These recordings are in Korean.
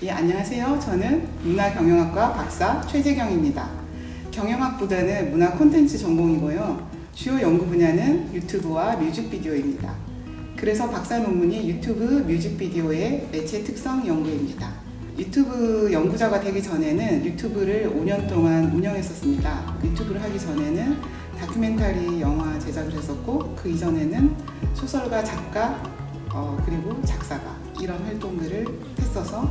예, 안녕하세요. 저는 문화경영학과 박사 최재경입니다. 경영학부는 문화 콘텐츠 전공이고요. 주요 연구 분야는 유튜브와 뮤직비디오입니다. 그래서 박사 논문이 유튜브 뮤직비디오의 매체 특성 연구입니다. 유튜브 연구자가 되기 전에는 유튜브를 5년 동안 운영했었습니다. 유튜브를 하기 전에는 다큐멘터리 영화 제작을 했었고, 그 이전에는 소설가, 작가, 그리고 작사가 이런 활동들을 했어서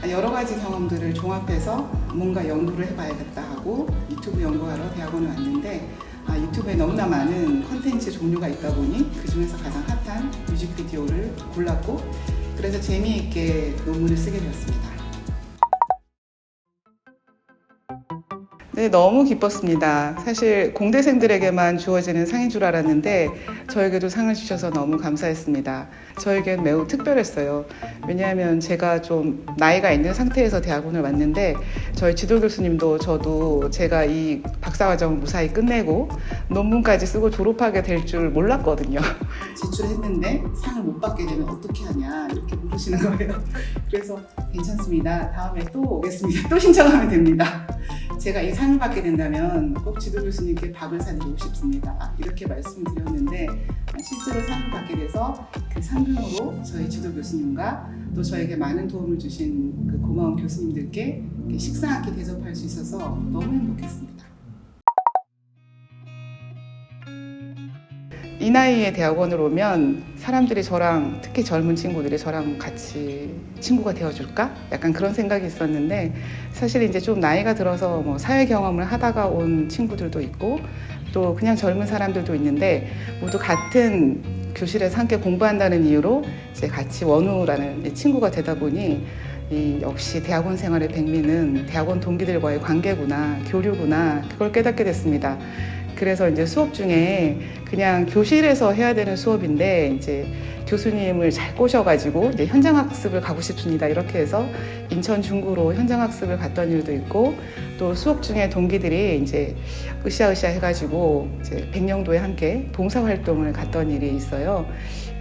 여러 가지 경험들을 종합해서 뭔가 연구를 해봐야겠다 하고 유튜브 연구하러 대학원에 왔는데, 유튜브에 너무나 많은 콘텐츠 종류가 있다 보니 그 중에서 가장 핫한 뮤직비디오를 골랐고, 그래서 재미있게 논문을 쓰게 되었습니다. 네, 너무 기뻤습니다. 사실 공대생들에게만 주어지는 상인 줄 알았는데 저에게도 상을 주셔서 너무 감사했습니다. 저에겐 매우 특별했어요. 왜냐하면 제가 좀 나이가 있는 상태에서 대학원을 왔는데, 저희 지도 교수님도 저도 제가 이 박사과정을 무사히 끝내고 논문까지 쓰고 졸업하게 될 줄 몰랐거든요. 제출했는데 상을 못 받게 되면 어떻게 하냐 이렇게 물으시는 거예요. 그래서 괜찮습니다. 다음에 또 오겠습니다. 또 신청하면 됩니다. 제가 이 상을 받게 된다면 꼭 지도 교수님께 밥을 사드리고 싶습니다. 이렇게 말씀드렸는데, 실제로 상을 받게 돼서 그 상금으로 저희 지도 교수님과 또 저에게 많은 도움을 주신 그 고마운 교수님들께 식사 한 끼 대접할 수 있어서 너무 행복했습니다. 이 나이에 대학원을 오면 사람들이 저랑, 특히 젊은 친구들이 저랑 같이 친구가 되어줄까? 약간 그런 생각이 있었는데, 사실 이제 좀 나이가 들어서 뭐 사회 경험을 하다가 온 친구들도 있고 또 그냥 젊은 사람들도 있는데, 모두 같은 교실에서 함께 공부한다는 이유로 이제 같이 원우라는 친구가 되다 보니 역시 대학원 생활의 백미는 대학원 동기들과의 관계구나, 교류구나, 그걸 깨닫게 됐습니다. 그래서 이제 수업 중에 그냥 교실에서 해야 되는 수업인데, 이제 교수님을 잘 꼬셔가지고 이제 현장학습을 가고 싶습니다 이렇게 해서 인천 중구로 현장학습을 갔던 일도 있고, 또 수업 중에 동기들이 이제 으쌰으쌰 해가지고 이제 백령도에 함께 봉사활동을 갔던 일이 있어요.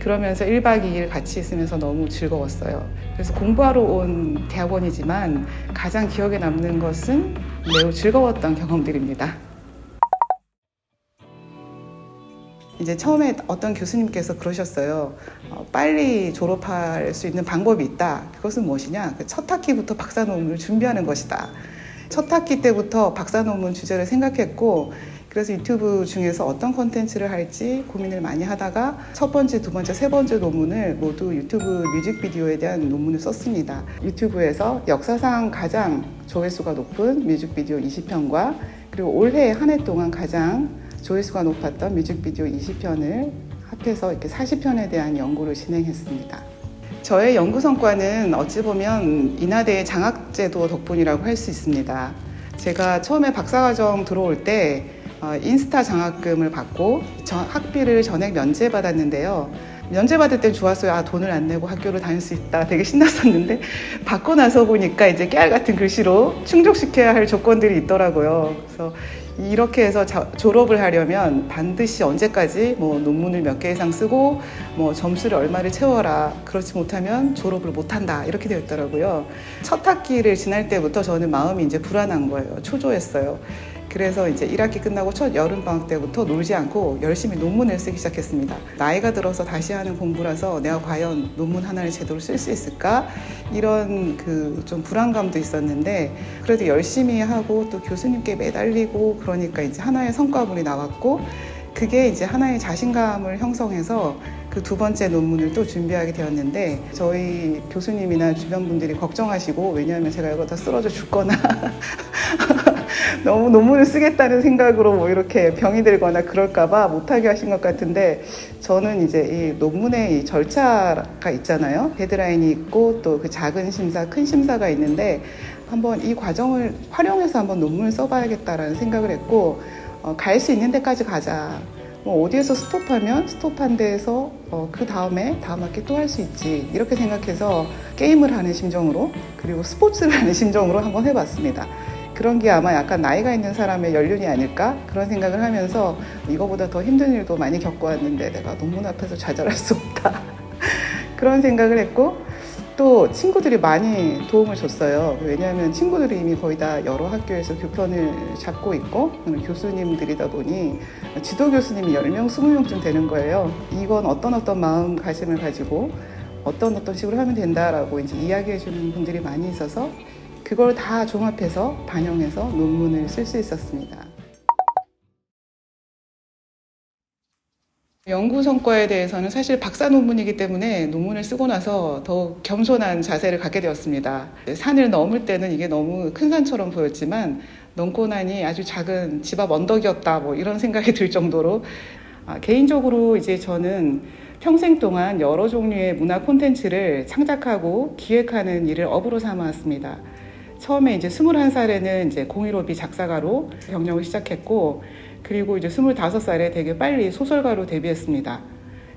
그러면서 1박 2일 같이 있으면서 너무 즐거웠어요. 그래서 공부하러 온 대학원이지만 가장 기억에 남는 것은 매우 즐거웠던 경험들입니다. 이제 처음에 어떤 교수님께서 그러셨어요. 빨리 졸업할 수 있는 방법이 있다. 그것은 무엇이냐? 첫 학기부터 박사 논문을 준비하는 것이다. 첫 학기 때부터 박사 논문 주제를 생각했고, 그래서 유튜브 중에서 어떤 콘텐츠를 할지 고민을 많이 하다가 첫 번째, 두 번째, 세 번째 논문을 모두 유튜브 뮤직비디오에 대한 논문을 썼습니다. 유튜브에서 역사상 가장 조회수가 높은 뮤직비디오 20편과 그리고 올해 한 해 동안 가장 조회수가 높았던 뮤직비디오 20편을 합해서 이렇게 40편에 대한 연구를 진행했습니다. 저의 연구 성과는 어찌 보면 인하대의 장학제도 덕분이라고 할 수 있습니다. 제가 처음에 박사과정 들어올 때 인스타 장학금을 받고 학비를 전액 면제받았는데요. 면제받을 땐 좋았어요. 돈을 안 내고 학교를 다닐 수 있다. 되게 신났었는데, 받고 나서 보니까 이제 깨알 같은 글씨로 충족시켜야 할 조건들이 있더라고요. 그래서 이렇게 해서 졸업을 하려면 반드시 언제까지 뭐 논문을 몇 개 이상 쓰고 뭐 점수를 얼마를 채워라. 그렇지 못하면 졸업을 못한다. 이렇게 되어 있더라고요. 첫 학기를 지날 때부터 저는 마음이 이제 불안한 거예요. 초조했어요. 그래서 이제 1학기 끝나고 첫 여름방학 때부터 놀지 않고 열심히 논문을 쓰기 시작했습니다. 나이가 들어서 다시 하는 공부라서 내가 과연 논문 하나를 제대로 쓸 수 있을까? 이런 좀 불안감도 있었는데, 그래도 열심히 하고 또 교수님께 매달리고 그러니까 이제 하나의 성과물이 나왔고, 그게 이제 하나의 자신감을 형성해서 그 두 번째 논문을 또 준비하게 되었는데, 저희 교수님이나 주변 분들이 걱정하시고, 왜냐하면 제가 이러다 쓰러져 죽거나 너무 논문을 쓰겠다는 생각으로 뭐 이렇게 병이 들거나 그럴까봐 못하게 하신 것 같은데, 저는 이제 이 논문의 이 절차가 있잖아요. 데드라인이 있고 또 그 작은 심사, 큰 심사가 있는데, 한번 이 과정을 활용해서 한번 논문을 써봐야겠다라는 생각을 했고, 갈 수 있는 데까지 가자. 뭐 어디에서 스톱하면 스톱한 데에서 그 다음 학기 또 할 수 있지. 이렇게 생각해서 게임을 하는 심정으로, 그리고 스포츠를 하는 심정으로 한번 해봤습니다. 그런 게 아마 약간 나이가 있는 사람의 연륜이 아닐까? 그런 생각을 하면서 이거보다 더 힘든 일도 많이 겪어왔는데 내가 논문 앞에서 좌절할 수 없다. 그런 생각을 했고, 또 친구들이 많이 도움을 줬어요. 왜냐하면 친구들이 이미 거의 다 여러 학교에서 교편을 잡고 있고 교수님들이다 보니 지도 교수님이 10명, 20명쯤 되는 거예요. 이건 어떤 마음가짐을 가지고 어떤 식으로 하면 된다라고 이제 이야기해 주는 분들이 많이 있어서 그걸 다 종합해서 반영해서 논문을 쓸 수 있었습니다. 연구 성과에 대해서는 사실 박사 논문이기 때문에 논문을 쓰고 나서 더욱 겸손한 자세를 갖게 되었습니다. 산을 넘을 때는 이게 너무 큰 산처럼 보였지만 넘고 나니 아주 작은 집 앞 언덕이었다 뭐 이런 생각이 들 정도로 개인적으로 이제 저는 평생 동안 여러 종류의 문화 콘텐츠를 창작하고 기획하는 일을 업으로 삼아왔습니다. 처음에 이제 21살에는 이제 015B 작사가로 경력을 시작했고, 그리고 이제 25살에 되게 빨리 소설가로 데뷔했습니다.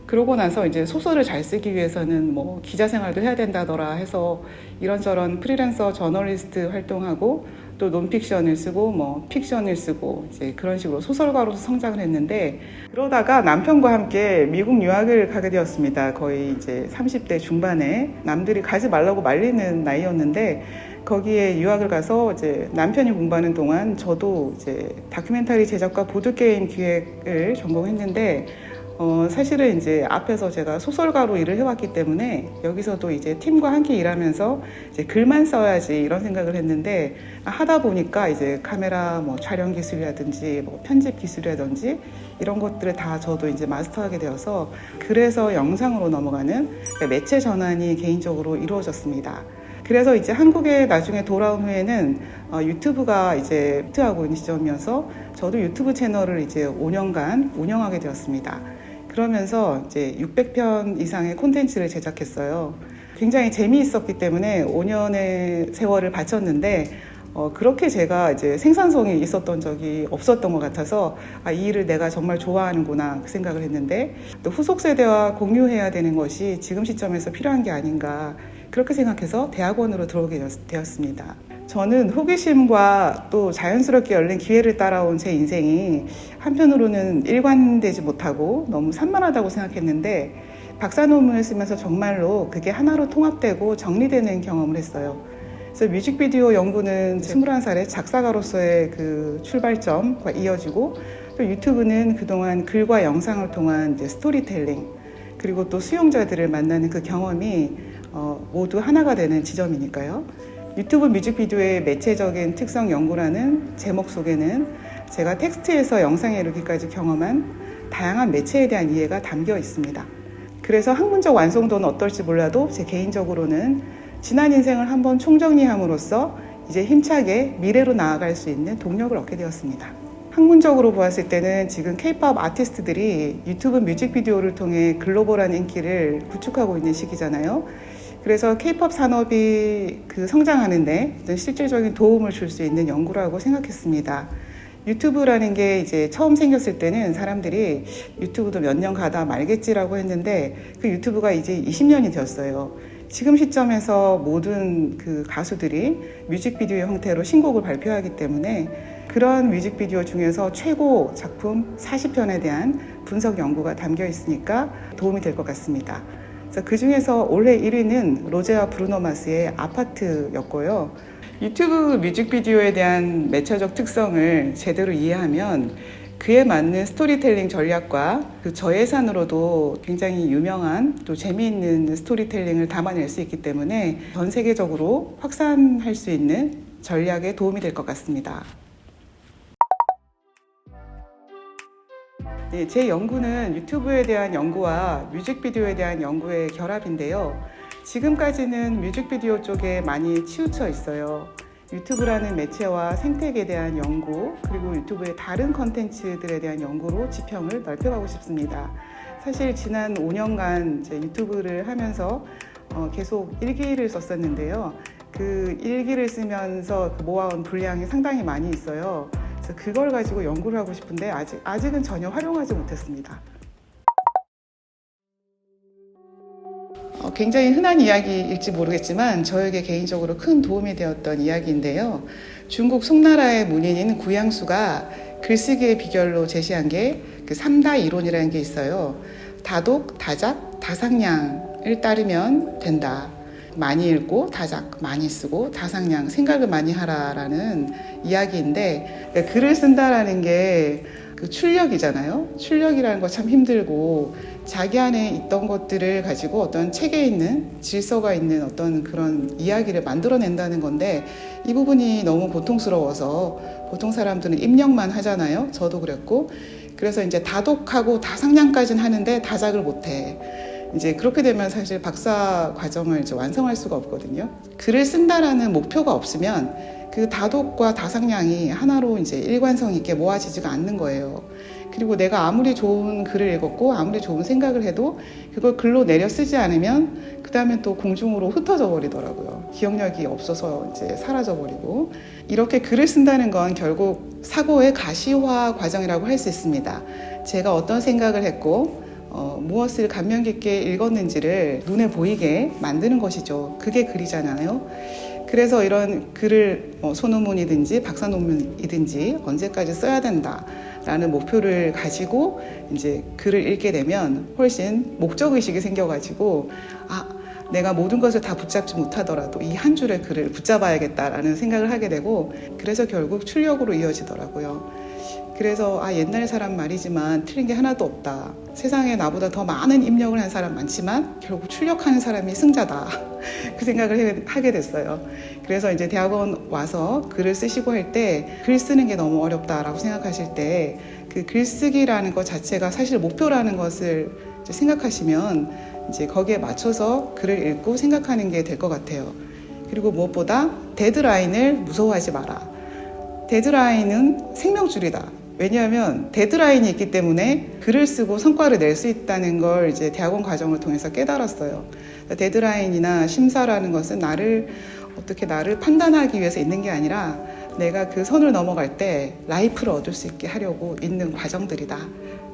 그러고 나서 이제 소설을 잘 쓰기 위해서는 뭐 기자 생활도 해야 된다더라 해서 이런저런 프리랜서 저널리스트 활동하고 또 논픽션을 쓰고 뭐 픽션을 쓰고 이제 그런 식으로 소설가로서 성장을 했는데, 그러다가 남편과 함께 미국 유학을 가게 되었습니다. 거의 이제 30대 중반에 남들이 가지 말라고 말리는 나이였는데 거기에 유학을 가서 이제 남편이 공부하는 동안 저도 이제 다큐멘터리 제작과 보드게임 기획을 전공했는데 사실은 이제 앞에서 제가 소설가로 일을 해왔기 때문에 여기서도 이제 팀과 함께 일하면서 이제 글만 써야지 이런 생각을 했는데, 하다 보니까 이제 카메라 뭐 촬영 기술이라든지 뭐 편집 기술이라든지 이런 것들을 다 저도 이제 마스터하게 되어서 그래서 영상으로 넘어가는 매체 전환이 개인적으로 이루어졌습니다. 그래서 이제 한국에 나중에 돌아온 후에는 유튜브가 이제 히트하고 있는 시점이어서 저도 유튜브 채널을 이제 5년간 운영하게 되었습니다. 그러면서 이제 600편 이상의 콘텐츠를 제작했어요. 굉장히 재미있었기 때문에 5년의 세월을 바쳤는데 그렇게 제가 이제 생산성이 있었던 적이 없었던 것 같아서 이 일을 내가 정말 좋아하는구나 그 생각을 했는데, 또 후속 세대와 공유해야 되는 것이 지금 시점에서 필요한 게 아닌가 그렇게 생각해서 대학원으로 들어오게 되었습니다. 저는 호기심과 또 자연스럽게 열린 기회를 따라온 제 인생이 한편으로는 일관되지 못하고 너무 산만하다고 생각했는데, 박사 논문을 쓰면서 정말로 그게 하나로 통합되고 정리되는 경험을 했어요. 그래서 뮤직비디오 연구는 21살의 작사가로서의 그 출발점과 이어지고, 또 유튜브는 그동안 글과 영상을 통한 이제 스토리텔링, 그리고 또 수용자들을 만나는 그 경험이 모두 하나가 되는 지점이니까요. 유튜브 뮤직비디오의 매체적인 특성 연구라는 제목 속에는 제가 텍스트에서 영상에 이르기까지 경험한 다양한 매체에 대한 이해가 담겨 있습니다. 그래서 학문적 완성도는 어떨지 몰라도 제 개인적으로는 지난 인생을 한번 총정리함으로써 이제 힘차게 미래로 나아갈 수 있는 동력을 얻게 되었습니다. 학문적으로 보았을 때는 지금 K-POP 아티스트들이 유튜브 뮤직비디오를 통해 글로벌한 인기를 구축하고 있는 시기잖아요. 그래서 K-POP 산업이 그 성장하는데 실질적인 도움을 줄 수 있는 연구라고 생각했습니다. 유튜브라는 게 이제 처음 생겼을 때는 사람들이 유튜브도 몇 년 가다 말겠지라고 했는데 그 유튜브가 이제 20년이 되었어요. 지금 시점에서 모든 그 가수들이 뮤직비디오 형태로 신곡을 발표하기 때문에 그런 뮤직비디오 중에서 최고 작품 40편에 대한 분석 연구가 담겨 있으니까 도움이 될 것 같습니다. 그 중에서 올해 1위는 로제와 브루노 마스의 아파트였고요. 유튜브 뮤직비디오에 대한 매체적 특성을 제대로 이해하면 그에 맞는 스토리텔링 전략과 그 저예산으로도 굉장히 유명한 또 재미있는 스토리텔링을 담아낼 수 있기 때문에 전 세계적으로 확산할 수 있는 전략에 도움이 될 것 같습니다. 네, 제 연구는 유튜브에 대한 연구와 뮤직비디오에 대한 연구의 결합인데요. 지금까지는 뮤직비디오 쪽에 많이 치우쳐 있어요. 유튜브라는 매체와 생태계에 대한 연구, 그리고 유튜브의 다른 컨텐츠들에 대한 연구로 지평을 넓혀가고 싶습니다. 사실 지난 5년간 이제 유튜브를 하면서 계속 일기를 썼었는데요. 그 일기를 쓰면서 모아온 분량이 상당히 많이 있어요. 그래서 그걸 가지고 연구를 하고 싶은데 아직은 전혀 활용하지 못했습니다. 굉장히 흔한 이야기일지 모르겠지만 저에게 개인적으로 큰 도움이 되었던 이야기인데요. 중국 송나라의 문인인 구양수가 글쓰기의 비결로 제시한 게 그 3다 이론이라는 게 있어요. 다독, 다작, 다상량을 따르면 된다. 많이 읽고 다작 많이 쓰고 다상량 생각을 많이 하라라는 이야기인데, 그러니까 글을 쓴다라는 게 그 출력이잖아요. 출력이라는 거 참 힘들고 자기 안에 있던 것들을 가지고 어떤 책에 있는 질서가 있는 어떤 그런 이야기를 만들어낸다는 건데, 이 부분이 너무 고통스러워서 보통 사람들은 입력만 하잖아요. 저도 그랬고. 그래서 이제 다독하고 다상량까지는 하는데 다작을 못해. 이제 그렇게 되면 사실 박사 과정을 이제 완성할 수가 없거든요. 글을 쓴다라는 목표가 없으면 그 다독과 다상량이 하나로 이제 일관성 있게 모아지지가 않는 거예요. 그리고 내가 아무리 좋은 글을 읽었고 아무리 좋은 생각을 해도 그걸 글로 내려 쓰지 않으면 그 다음엔 또 공중으로 흩어져 버리더라고요. 기억력이 없어서 이제 사라져 버리고. 이렇게 글을 쓴다는 건 결국 사고의 가시화 과정이라고 할 수 있습니다. 제가 어떤 생각을 했고 무엇을 감명 깊게 읽었는지를 눈에 보이게 만드는 것이죠. 그게 글이잖아요. 그래서 이런 글을 소논문이든지 박사 논문이든지 언제까지 써야 된다라는 목표를 가지고 이제 글을 읽게 되면 훨씬 목적의식이 생겨가지고, 내가 모든 것을 다 붙잡지 못하더라도 이 한 줄의 글을 붙잡아야겠다라는 생각을 하게 되고, 그래서 결국 출력으로 이어지더라고요. 그래서 옛날 사람 말이지만 틀린 게 하나도 없다. 세상에 나보다 더 많은 입력을 한 사람 많지만 결국 출력하는 사람이 승자다. 그 생각을 하게 됐어요. 그래서 이제 대학원 와서 글을 쓰시고 할 때 글 쓰는 게 너무 어렵다라고 생각하실 때 그 글쓰기라는 것 자체가 사실 목표라는 것을 이제 생각하시면 이제 거기에 맞춰서 글을 읽고 생각하는 게 될 것 같아요. 그리고 무엇보다 데드라인을 무서워하지 마라. 데드라인은 생명줄이다. 왜냐하면 데드라인이 있기 때문에 글을 쓰고 성과를 낼 수 있다는 걸 이제 대학원 과정을 통해서 깨달았어요. 데드라인이나 심사라는 것은 나를 판단하기 위해서 있는 게 아니라 내가 그 선을 넘어갈 때 라이프를 얻을 수 있게 하려고 있는 과정들이다.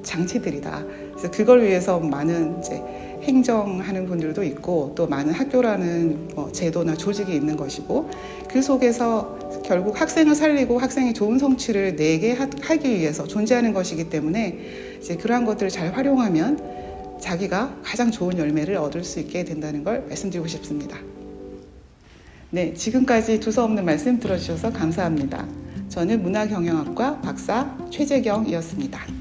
장치들이다. 그래서 그걸 위해서 많은 이제 행정하는 분들도 있고 또 많은 학교라는 제도나 조직이 있는 것이고, 그 속에서 결국 학생을 살리고 학생의 좋은 성취를 내게 하기 위해서 존재하는 것이기 때문에 이제 그러한 것들을 잘 활용하면 자기가 가장 좋은 열매를 얻을 수 있게 된다는 걸 말씀드리고 싶습니다. 네, 지금까지 두서없는 말씀 들어주셔서 감사합니다. 저는 문화경영학과 박사 최재경이었습니다.